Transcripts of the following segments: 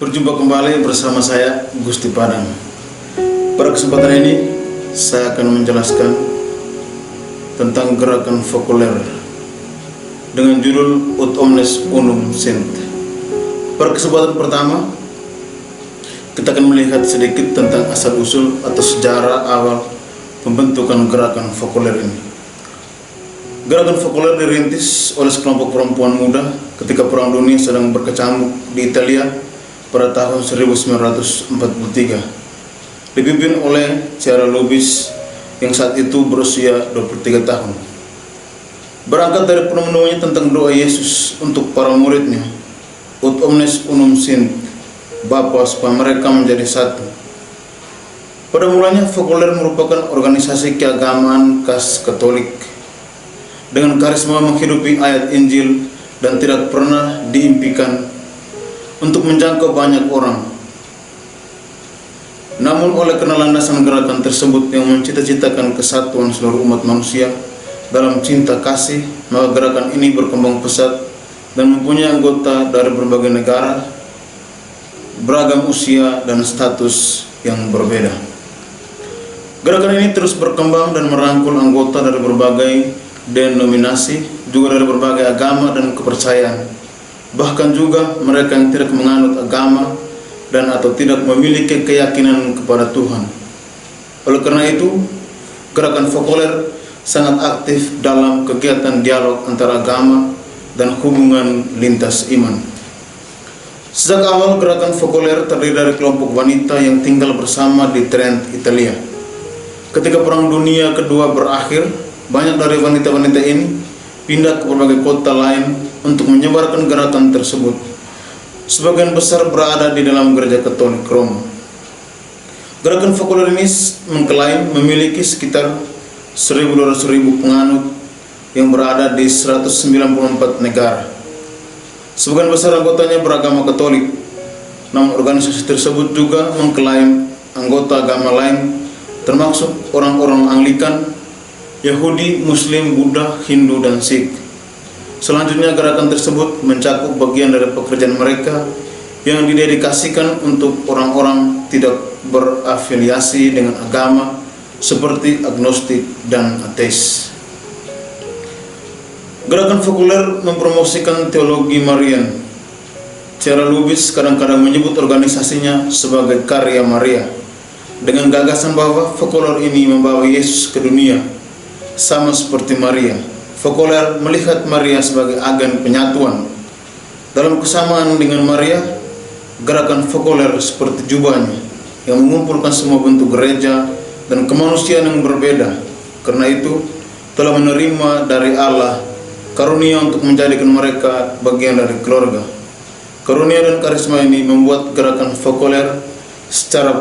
Berjumpa kembali bersama saya Gusti Padang. Pada kesempatan ini saya akan menjelaskan tentang gerakan fokuler dengan judul Ut Omnes Unum Sint. Pada kesempatan pertama kita akan melihat sedikit tentang asal-usul atau sejarah awal pembentukan gerakan fokuler ini. Gerakan fokuler dirintis oleh sekelompok perempuan muda ketika Perang Dunia sedang berkecamuk di Italia pada tahun 1943, dipimpin oleh Chiara Lubis yang saat itu berusia 23 tahun. Berangkat dari penemuannya tentang doa Yesus untuk para muridnya, Ut Omnes Unum Sint, Bapa supaya mereka menjadi satu. Pada mulanya fokuler merupakan organisasi keagamaan khas Katolik dengan karisma menghidupi ayat Injil dan tidak pernah diimpikan untuk menjangkau banyak orang. Namun oleh karena landasan gerakan tersebut yang mencita-citakan kesatuan seluruh umat manusia dalam cinta kasih, maka gerakan ini berkembang pesat dan mempunyai anggota dari berbagai negara, beragam usia dan status yang berbeda. Gerakan ini terus berkembang dan merangkul anggota dari berbagai denominasi, juga dari berbagai agama dan kepercayaan. Bahkan juga mereka yang tidak menganut agama dan atau tidak memiliki keyakinan kepada Tuhan. Oleh karena itu, gerakan fokuler sangat aktif dalam kegiatan dialog antara agama dan hubungan lintas iman. Sejak awal gerakan fokuler terdiri dari kelompok wanita yang tinggal bersama di Trent, Italia. Ketika Perang Dunia Kedua berakhir, banyak dari wanita-wanita ini pindah ke berbagai kota lain untuk menyebarkan gerakan tersebut. Sebagian besar berada di dalam gereja Katolik Roma. Gerakan fokuler ini mengklaim memiliki sekitar 1.200.000 penganut yang berada di 194 negara. Sebagian besar anggotanya beragama Katolik. Namun organisasi tersebut juga mengklaim anggota agama lain, termasuk orang-orang Anglikan, Yahudi, Muslim, Buddha, Hindu, dan Sikh. Selanjutnya gerakan tersebut mencakup bagian dari pekerjaan mereka yang didedikasikan untuk orang-orang tidak berafiliasi dengan agama seperti agnostik dan ateis. Gerakan fokuler mempromosikan teologi Marian. Chiara Lubis kadang-kadang menyebut organisasinya sebagai karya Maria, dengan gagasan bahwa fokuler ini membawa Yesus ke dunia sama seperti Maria. Fokuler melihat Maria sebagai agen penyatuan. Dalam kesamaan dengan Maria, gerakan fokuler seperti jubahnya yang mengumpulkan semua bentuk gereja dan kemanusiaan yang berbeda. Karena itu telah menerima dari Allah karunia untuk menjadikan mereka bagian dari keluarga. Karunia dan karisma ini membuat gerakan fokuler secara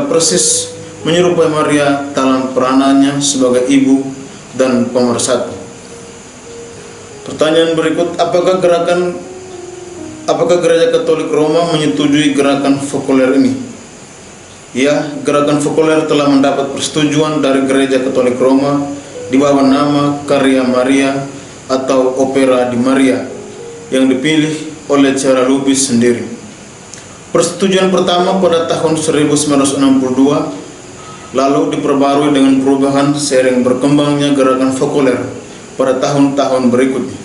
persis menyerupai Maria dalam peranannya sebagai ibu dan pemersatu. Pertanyaan berikut, apakah gereja Katolik Roma menyetujui gerakan fokuler ini? Ya, gerakan fokuler telah mendapat persetujuan dari gereja Katolik Roma di bawah nama Karya Maria atau Opera di Maria yang dipilih oleh Chiara Lubis sendiri. Persetujuan pertama pada tahun 1962 lalu diperbarui dengan perubahan seiring berkembangnya gerakan fokuler pada tahun-tahun berikutnya.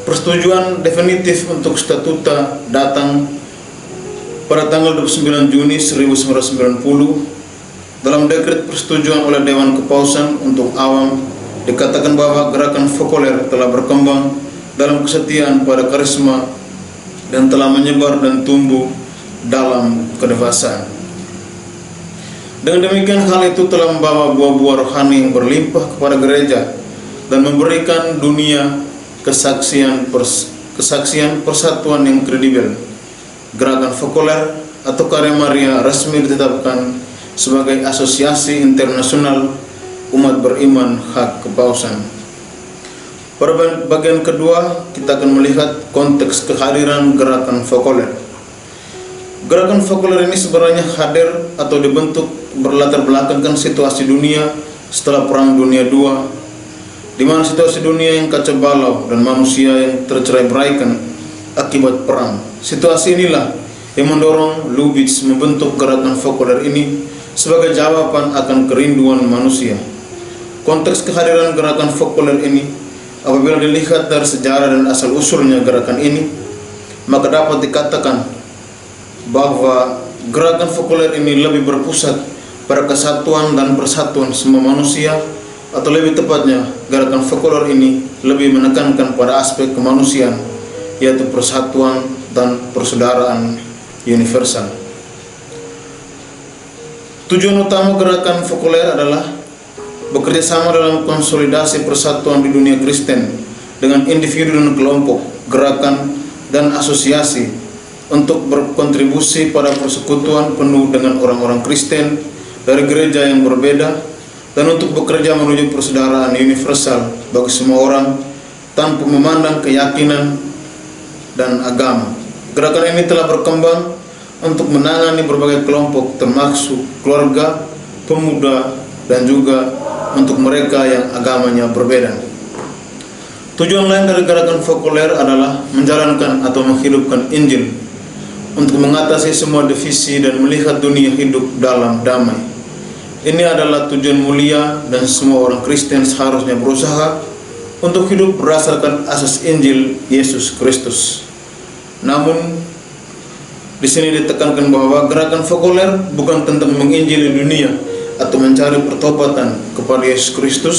Persetujuan definitif untuk statuta datang pada tanggal 29 Juni 1990. Dalam dekret persetujuan oleh Dewan Kepausan untuk awam dikatakan bahwa gerakan fokuler telah berkembang dalam kesetiaan pada karisma dan telah menyebar dan tumbuh dalam kedewasaan. Dengan demikian, hal itu telah membawa buah-buah rohani yang berlimpah kepada gereja dan memberikan dunia kesaksian persatuan yang kredibel. Gerakan fokuler atau Karya Maria resmi ditetapkan sebagai asosiasi internasional umat beriman hak kepausan. Pada bagian kedua, kita akan melihat konteks kehadiran gerakan fokuler. Gerakan fokuler ini sebenarnya hadir atau dibentuk berlatar belakangkan situasi dunia setelah Perang Dunia II, di mana situasi dunia yang kacau balau dan manusia yang tercerai-beraikan akibat perang. Situasi inilah yang mendorong Lubitsch membentuk gerakan fokuler ini sebagai jawaban akan kerinduan manusia. Konteks kehadiran gerakan fokuler ini, apabila dilihat dari sejarah dan asal-usulnya gerakan ini, maka dapat dikatakan bahwa gerakan fokuler ini lebih berpusat pada kesatuan dan persatuan semua manusia, atau lebih tepatnya, gerakan fokuler ini lebih menekankan pada aspek kemanusiaan, yaitu persatuan dan persaudaraan universal. Tujuan utama gerakan fokuler adalah bekerja sama dalam konsolidasi persatuan di dunia Kristen dengan individu dan kelompok, gerakan, dan asosiasi untuk berkontribusi pada persekutuan penuh dengan orang-orang Kristen dari gereja yang berbeda, dan untuk bekerja menuju persaudaraan universal bagi semua orang tanpa memandang keyakinan dan agama. Gerakan ini telah berkembang untuk menangani berbagai kelompok, termasuk keluarga, pemuda, dan juga untuk mereka yang agamanya berbeda. Tujuan lain dari gerakan fokuler adalah menjalankan atau menghidupkan Injil untuk mengatasi semua divisi dan melihat dunia hidup dalam damai. Ini adalah tujuan mulia dan semua orang Kristen seharusnya berusaha untuk hidup berdasarkan asas Injil Yesus Kristus. Namun, di sini ditekankan bahwa gerakan fokuler bukan tentang menginjili dunia atau mencari pertobatan kepada Yesus Kristus,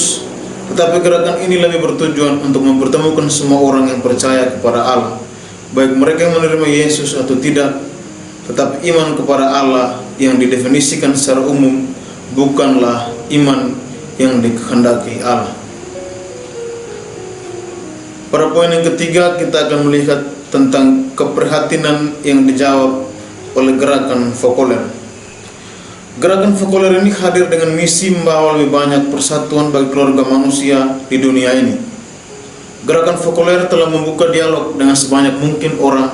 tetapi gerakan ini lebih bertujuan untuk mempertemukan semua orang yang percaya kepada Allah, baik mereka yang menerima Yesus atau tidak. Tetapi iman kepada Allah yang didefinisikan secara umum bukanlah iman yang dikehendaki Allah. Pada poin yang ketiga, kita akan melihat tentang keprihatinan yang dijawab oleh gerakan fokuler. Gerakan fokuler ini hadir dengan misi membawa lebih banyak persatuan bagi keluarga manusia di dunia ini. Gerakan fokuler telah membuka dialog dengan sebanyak mungkin orang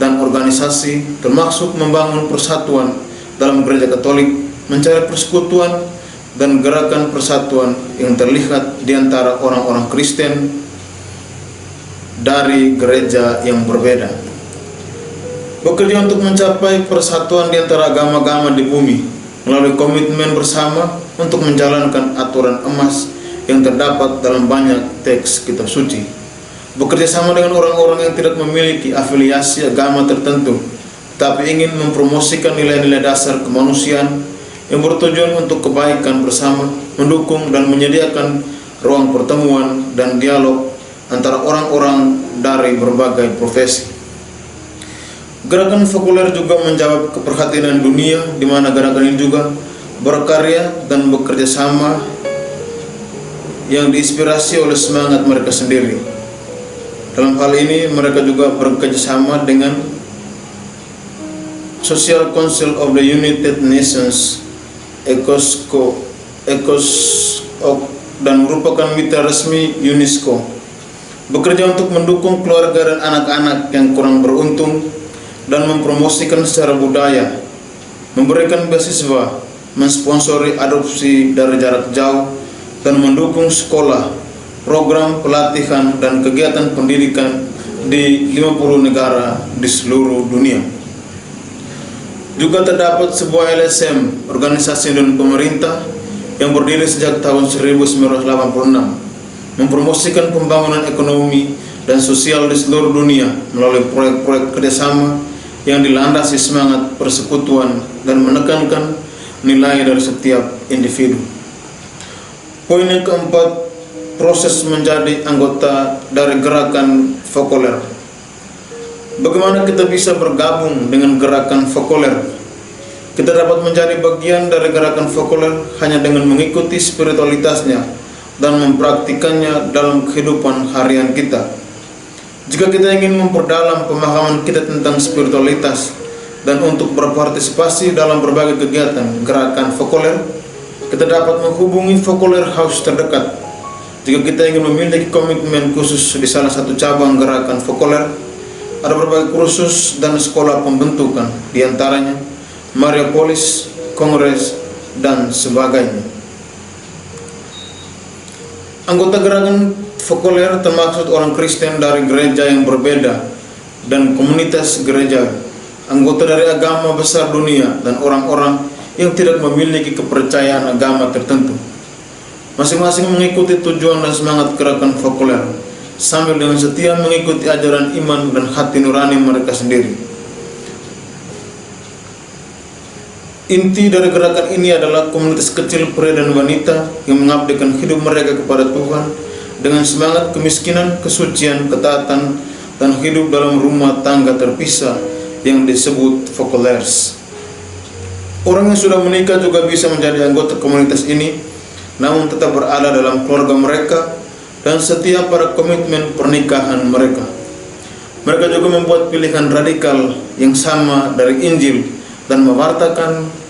dan organisasi, termasuk membangun persatuan dalam gereja Katolik, mencari persekutuan dan gerakan persatuan yang terlihat di antara orang-orang Kristen dari gereja yang berbeda. Bekerja untuk mencapai persatuan di antara agama-agama di bumi melalui komitmen bersama untuk menjalankan aturan emas yang terdapat dalam banyak teks kitab suci. Bekerja sama dengan orang-orang yang tidak memiliki afiliasi agama tertentu, tapi ingin mempromosikan nilai-nilai dasar kemanusiaan yang bertujuan untuk kebaikan bersama, mendukung dan menyediakan ruang pertemuan dan dialog antara orang-orang dari berbagai profesi. Gerakan fokuler juga menjawab keprihatinan dunia, di mana gerakan ini juga berkarya dan bekerja sama yang diinspirasi oleh semangat mereka sendiri. Dalam hal ini, mereka juga bekerja sama dengan Social Council of the United Nations, ECOSOC, dan merupakan mitra resmi UNESCO. Bekerja untuk mendukung keluarga dan anak-anak yang kurang beruntung dan mempromosikan secara budaya, memberikan beasiswa, mensponsori adopsi dari jarak jauh, dan mendukung sekolah, program pelatihan dan kegiatan pendidikan di 50 negara di seluruh dunia. Juga terdapat sebuah LSM, organisasi dan pemerintah, yang berdiri sejak tahun 1986, mempromosikan pembangunan ekonomi dan sosial di seluruh dunia melalui proyek-proyek kerjasama yang dilandasi semangat persekutuan dan menekankan nilai dari setiap individu. Poin yang keempat, proses menjadi anggota dari gerakan fokuler. Bagaimana kita bisa bergabung dengan gerakan fokuler? Kita dapat menjadi bagian dari gerakan fokuler hanya dengan mengikuti spiritualitasnya dan mempraktikannya dalam kehidupan harian kita. Jika kita ingin memperdalam pemahaman kita tentang spiritualitas dan untuk berpartisipasi dalam berbagai kegiatan gerakan fokuler, kita dapat menghubungi fokuler house terdekat. Jika kita ingin memiliki komitmen khusus di salah satu cabang gerakan fokuler, ada berbagai kursus dan sekolah pembentukan, di antaranya Mariapolis, Kongres, dan sebagainya. Anggota gerakan fokuler termaksud orang Kristen dari gereja yang berbeda dan komunitas gereja, anggota dari agama besar dunia, dan orang-orang yang tidak memiliki kepercayaan agama tertentu. Masing-masing mengikuti tujuan dan semangat gerakan Fokoler, sambil dengan setia mengikuti ajaran iman dan hati nurani mereka sendiri. Inti dari gerakan ini adalah komunitas kecil pria dan wanita yang mengabdikan hidup mereka kepada Tuhan dengan semangat kemiskinan, kesucian, ketaatan, dan hidup dalam rumah tangga terpisah yang disebut Fokolers. Orang yang sudah menikah juga bisa menjadi anggota komunitas ini, namun tetap berada dalam keluarga mereka dan setia pada komitmen pernikahan mereka. Mereka juga membuat pilihan radikal yang sama dari Injil dan mewartakan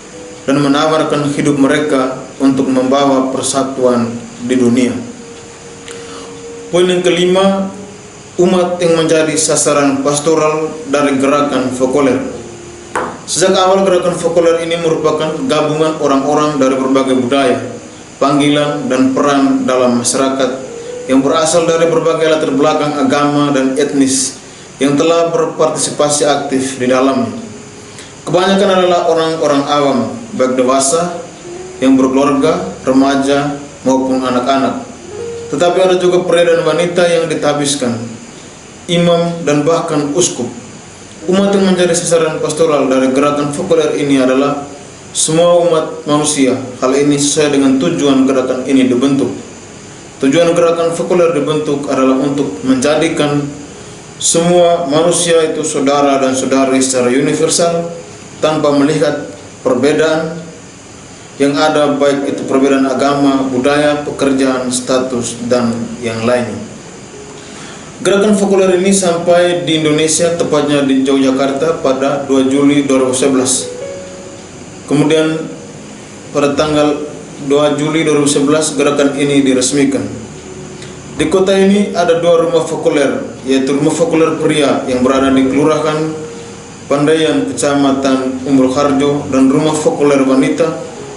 dan menawarkan hidup mereka untuk membawa persatuan di dunia. Poin yang kelima, umat yang menjadi sasaran pastoral dari gerakan Fokoler. Sejak awal gerakan Fokoler ini merupakan gabungan orang-orang dari berbagai budaya, panggilan, dan peran dalam masyarakat yang berasal dari berbagai latar belakang agama dan etnis yang telah berpartisipasi aktif di dalamnya. Kebanyakan adalah orang-orang awam, baik dewasa, yang berkeluarga, remaja, maupun anak-anak. Tetapi ada juga pria dan wanita yang ditabiskan, imam, dan bahkan uskup. Umat yang menjadi sasaran pastoral dari gerakan Fokoler ini adalah semua umat manusia. Hal ini sesuai dengan tujuan gerakan ini dibentuk. Tujuan gerakan Fokoler dibentuk adalah untuk menjadikan semua manusia itu saudara dan saudari secara universal, tanpa melihat perbedaan yang ada, baik itu perbedaan agama, budaya, pekerjaan, status, dan yang lainnya. Gerakan Fokoler ini sampai di Indonesia, tepatnya di Yogyakarta pada 2 Juli 2011. Kemudian pada tanggal 2 Juli 2011 gerakan ini diresmikan. Di kota ini ada 2 rumah Fokoler, yaitu rumah Fokoler pria yang berada di Kelurahan Pandaian, Kecamatan Umbul Harjo, dan rumah Fokoler wanita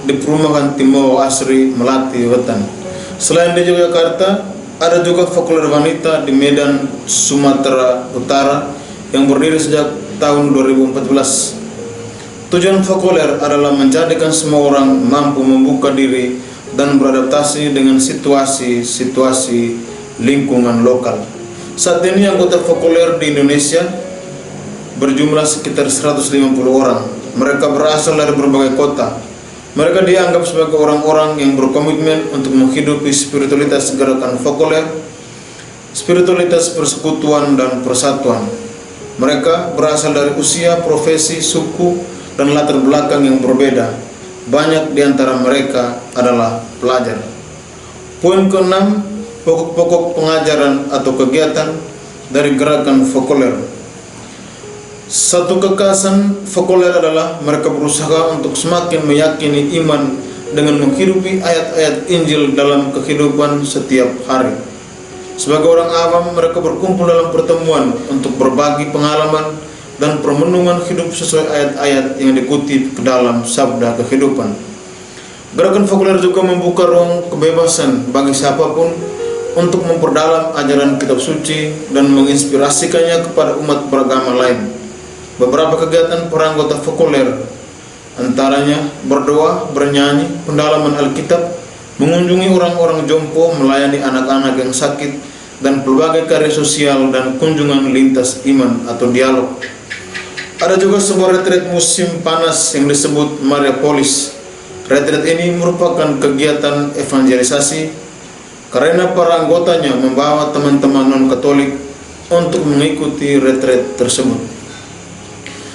di Perumahan Timbawa Asri, Melati, Wetan. Selain di Yogyakarta, ada juga Fokoler wanita di Medan, Sumatera Utara yang berdiri sejak tahun 2014. Tujuan Fokoler adalah menjadikan semua orang mampu membuka diri dan beradaptasi dengan situasi-situasi lingkungan lokal. Saat ini anggota Fokoler di Indonesia berjumlah sekitar 150 orang. Mereka berasal dari berbagai kota. Mereka dianggap sebagai orang-orang yang berkomitmen untuk menghidupi spiritualitas gerakan Fokoler, spiritualitas persekutuan dan persatuan. Mereka berasal dari usia, profesi, suku, dan latar belakang yang berbeda. Banyak di antara mereka adalah pelajar. Poin ke-6, pokok-pokok pengajaran atau kegiatan dari gerakan Fokoler. Satu kekhasan Fokoler adalah mereka berusaha untuk semakin meyakini iman dengan menghidupi ayat-ayat Injil dalam kehidupan setiap hari. Sebagai orang awam, mereka berkumpul dalam pertemuan untuk berbagi pengalaman dan permenungan hidup sesuai ayat-ayat yang dikutip ke dalam sabda kehidupan. Gerakan Fokoler juga membuka ruang kebebasan bagi siapapun untuk memperdalam ajaran kitab suci dan menginspirasikannya kepada umat beragama lain. Beberapa kegiatan para anggota Fokoler antaranya berdoa, bernyanyi, pendalaman Alkitab, mengunjungi orang-orang jompo, melayani anak-anak yang sakit, dan berbagai karya sosial dan kunjungan lintas iman atau dialog. Ada juga sebuah retreat musim panas yang disebut Mariapolis. Retreat ini merupakan kegiatan evangelisasi karena para anggotanya membawa teman-teman non-Katolik untuk mengikuti retreat tersebut.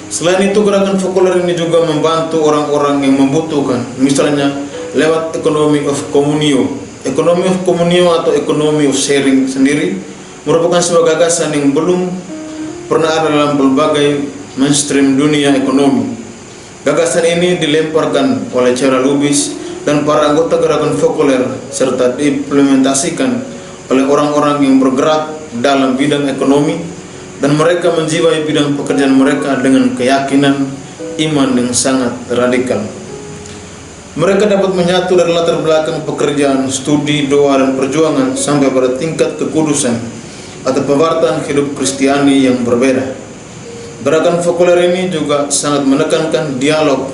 Selain itu, gerakan Fokoler ini juga membantu orang-orang yang membutuhkan, misalnya lewat ekonomi of communio. Ekonomi of communio atau ekonomi of sharing sendiri merupakan sebuah gagasan yang belum pernah ada dalam berbagai mainstream dunia ekonomi. Gagasan ini dilemparkan oleh Cara Lubis dan para anggota gerakan Fokoler serta diimplementasikan oleh orang-orang yang bergerak dalam bidang ekonomi, dan mereka menjiwai bidang pekerjaan mereka dengan keyakinan iman yang sangat radikal. Mereka dapat menyatu dari latar belakang pekerjaan, studi, doa, dan perjuangan sampai pada tingkat kekudusan atau pewartaan hidup Kristiani yang berbeda. Gerakan fokuler ini juga sangat menekankan dialog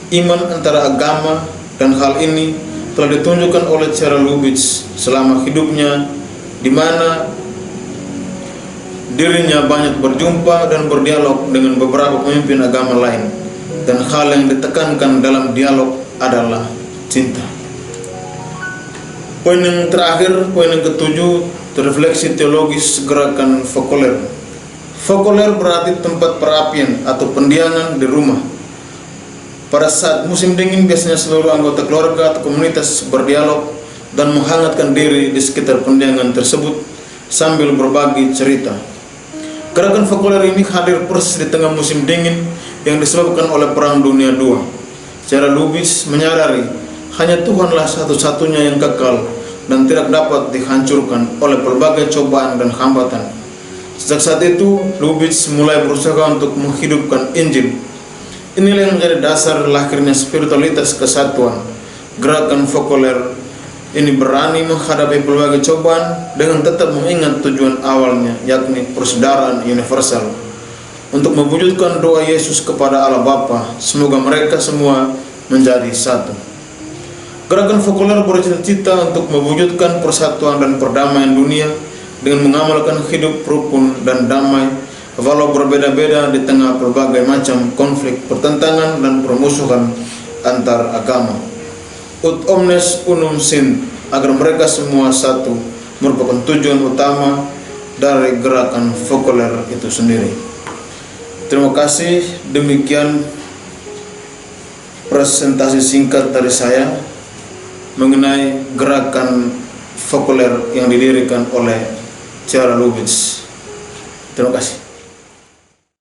iman antara agama, dan hal ini telah ditunjukkan oleh C.R. Lubitsch selama hidupnya, di mana dirinya banyak berjumpa dan berdialog dengan beberapa pemimpin agama lain, dan hal yang ditekankan dalam dialog adalah cinta. Poin yang terakhir, poin yang ketujuh, refleksi teologis gerakan fokuler. Fokuler berarti tempat perapian atau pendiangan di rumah. Pada saat musim dingin, biasanya seluruh anggota keluarga atau komunitas berdialog dan menghangatkan diri di sekitar pendiangan tersebut sambil berbagi cerita. Gerakan fokuler ini hadir persis di tengah musim dingin yang disebabkan oleh Perang Dunia II. C.R. Lubitsch menyadari hanya Tuhanlah satu-satunya yang kekal dan tidak dapat dihancurkan oleh berbagai cobaan dan hambatan. Sejak saat itu, Lubitsch mulai berusaha untuk menghidupkan Injil. Inilah yang menjadi dasar lahirnya spiritualitas kesatuan. Gerakan fokuler ini berani menghadapi berbagai cobaan dengan tetap mengingat tujuan awalnya, yakni persaudaraan universal. Untuk mewujudkan doa Yesus kepada Allah Bapa, semoga mereka semua menjadi satu. Gerakan fokuler bercita-cita untuk mewujudkan persatuan dan perdamaian dunia dengan mengamalkan hidup rukun dan damai, walau berbeda-beda di tengah berbagai macam konflik, pertentangan, dan permusuhan antar agama. Ut omnes unum sint, agar mereka semua satu, merupakan tujuan utama dari gerakan fokuler itu sendiri. Terima kasih. Demikian presentasi singkat dari saya mengenai gerakan fokuler yang didirikan oleh C.R. Lubitsch. Terima kasih.